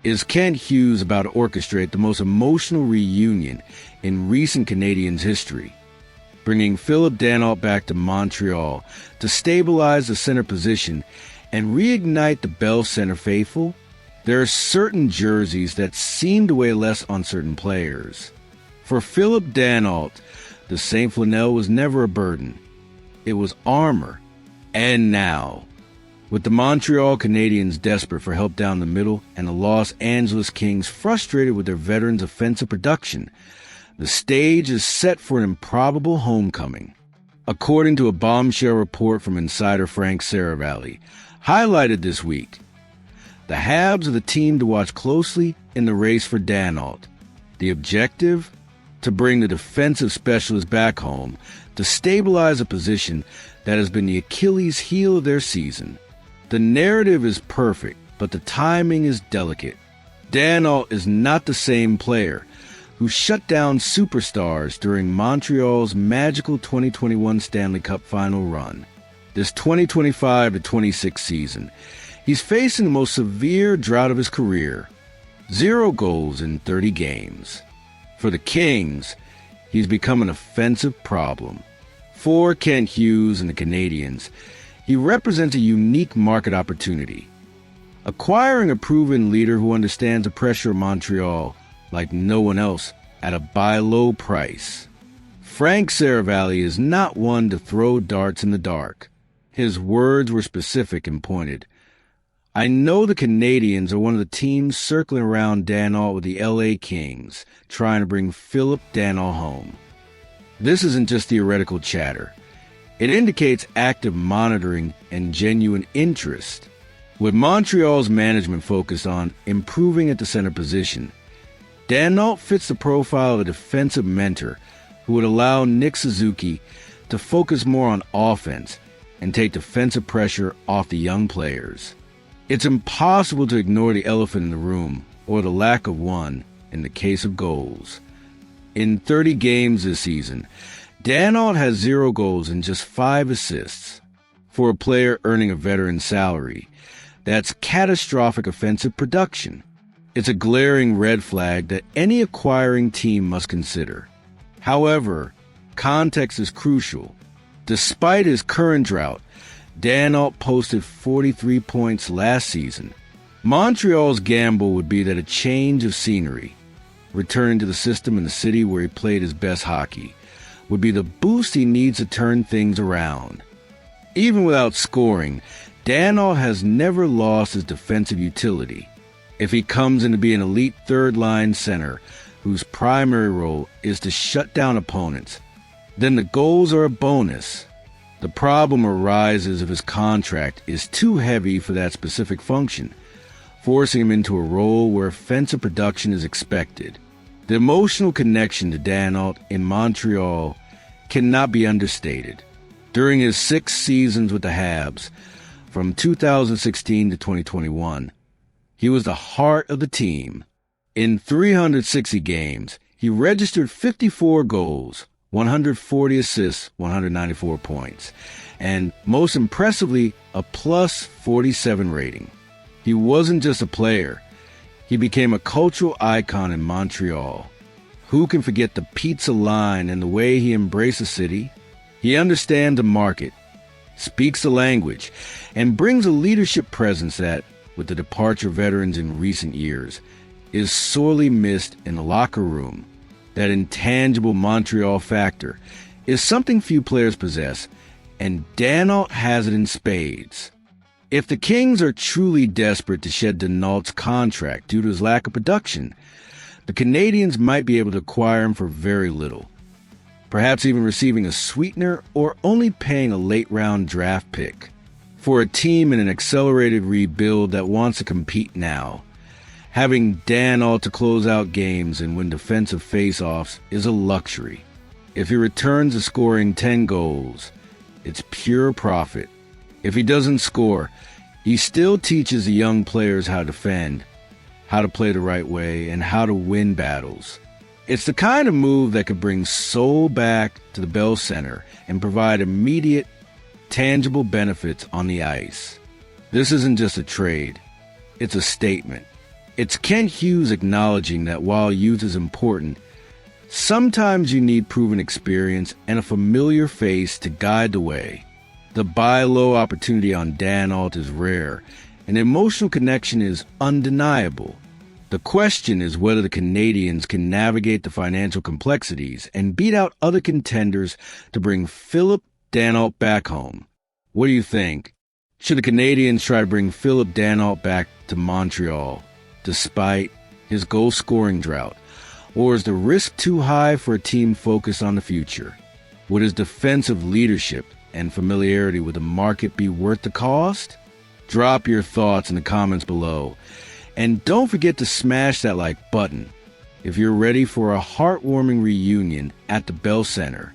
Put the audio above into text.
is Kent Hughes about to orchestrate the most emotional reunion in recent Canadiens history, bringing Phillip Danault back to Montreal to stabilize the center position and reignite the Bell Center faithful? There are certain jerseys that seem to weigh less on certain players. For Phillip Danault, the St. Flannel was never a burden. It was armor. And now, with the Montreal Canadiens desperate for help down the middle and the Los Angeles Kings frustrated with their veterans' offensive production, the stage is set for an improbable homecoming. According to a bombshell report from insider Frank Saravalli, highlighted this week, the Habs are the team to watch closely in the race for Danault. The objective? To bring the defensive specialist back home to stabilize a position that has been the Achilles heel of their season. The narrative is perfect, but the timing is delicate. Danault is not the same player who shut down superstars during Montreal's magical 2021 Stanley Cup final run. This 2025-26 season, he's facing the most severe drought of his career. 0 goals in 30 games. For the Kings, he's become an offensive problem. For Kent Hughes and the Canadiens, he represents a unique market opportunity. Acquiring a proven leader who understands the pressure of Montreal like no one else at a buy-low price. Frank Saravalli is not one to throw darts in the dark. His words were specific and pointed. I know the Canadiens are one of the teams circling around Danault with the LA Kings, trying to bring Phillip Danault home. This isn't just theoretical chatter. It indicates active monitoring and genuine interest. With Montreal's management focused on improving at the center position, Danault fits the profile of a defensive mentor who would allow Nick Suzuki to focus more on offense and take defensive pressure off the young players. It's impossible to ignore the elephant in the room, or the lack of one, in the case of goals. In 30 games this season, Danault has 0 goals and just 5 assists. For a player earning a veteran salary, that's catastrophic offensive production. It's a glaring red flag that any acquiring team must consider. However, context is crucial. Despite his current drought, Danault posted 43 points last season. Montreal's gamble would be that a change of scenery, returning to the system in the city where he played his best hockey, would be the boost he needs to turn things around. Even without scoring, Danault has never lost his defensive utility. If he comes in to be an elite third-line center whose primary role is to shut down opponents, then the goals are a bonus. The problem arises if his contract is too heavy for that specific function, forcing him into a role where offensive production is expected. The emotional connection to Danault in Montreal cannot be understated. During his 6 seasons with the Habs, from 2016 to 2021, he was the heart of the team. In 360 games, he registered 54 goals, 140 assists, 194 points, and most impressively, a plus 47 rating. He wasn't just a player. He became a cultural icon in Montreal. Who can forget the pizza line and the way he embraced the city? He understands the market, speaks the language, and brings a leadership presence that, with the departure of veterans in recent years, is sorely missed in the locker room. That intangible Montreal factor is something few players possess, and Danault has it in spades. If the Kings are truly desperate to shed Danault's contract due to his lack of production, the Canadiens might be able to acquire him for very little, perhaps even receiving a sweetener or only paying a late-round draft pick. For a team in an accelerated rebuild that wants to compete now, having Danault to close out games and win defensive face-offs is a luxury. If he returns to scoring 10 goals, it's pure profit. If he doesn't score, he still teaches the young players how to defend, how to play the right way, and how to win battles. It's the kind of move that could bring soul back to the Bell Center and provide immediate, tangible benefits on the ice. This isn't just a trade. It's a statement. It's Kent Hughes acknowledging that while youth is important, sometimes you need proven experience and a familiar face to guide the way. The buy low opportunity on Danault is rare, and emotional connection is undeniable. The question is whether the Canadiens can navigate the financial complexities and beat out other contenders to bring Phillip Danault back home. What do you think? Should the Canadiens try to bring Phillip Danault back to Montreal, despite his goal-scoring drought? Or is the risk too high for a team focused on the future? Would his defensive leadership and familiarity with the market be worth the cost? Drop your thoughts in the comments below. And don't forget to smash that like button if you're ready for a heartwarming reunion at the Bell Center.